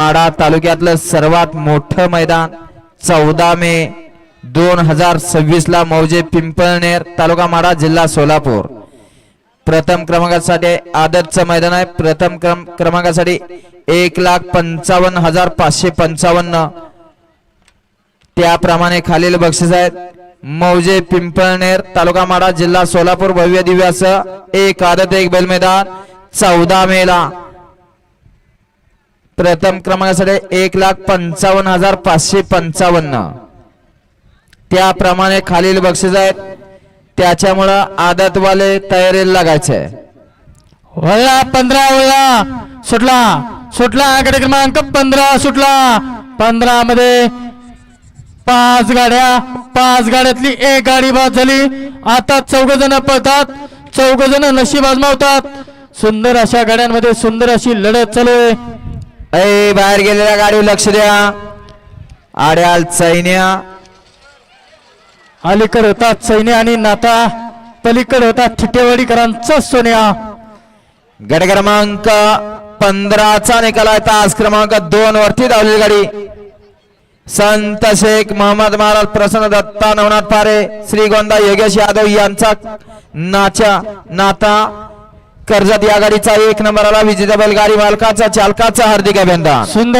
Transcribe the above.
माढा तालुक्यातलं सर्वात मोठं मैदान 14 मे 2026 ला मौजे पिंपळनेर तालुका माढा जिल्हा सोलापूर। प्रथम क्रमांकासाठी आदतचं मैदान आहे। प्रथम क्रमांकासाठी 1,55,555 त्याप्रमाणे खालील बक्षीस आहेत। मौजे पिंपळनेर तालुका माढा जिल्हा सोलापूर भव्य दिव्य असं एक आदत एक बैल मैदान 14 मे ला। प्रथम क्रमांकासाठी 1,55,555 त्याप्रमाणे खालील बक्षीस आहेत। त्याच्यामुळे आदतवाले तयारीला लागायचे। वळला 15 वळला सुटला गट क्रमांक 15 सुटला। 15 मध्ये 5 गाड्यातली एक गाडी बाद झाली। आता 4 जण पळतात, 4 जण नशीब आजमावतात। सुंदर अशा गाड्यांमध्ये सुंदर अशी लढत चालू आहे। बाहेर गेलेल्या गाडीवर लक्ष द्या। आड्याल सैन्य अलीकडे होतात सैन्य आणि नाता, पलीकडे होतात ठिटेवाडीकरांचा सोन्या। गट क्रमांक 15चा निकाल आहे। तास क्रमांक 2 वरती धावलेली गाडी संत शेख मोहम्मद महाराज प्रसन्न दत्ता नवनाथ पारे श्रीगोंदा योगेश यादव यांचा नाता कर्जत या गाडीचा 1 नंबर आला। विजेता बैलगाडी मालकाचा चालकाचा हार्दिक अभिनंदन।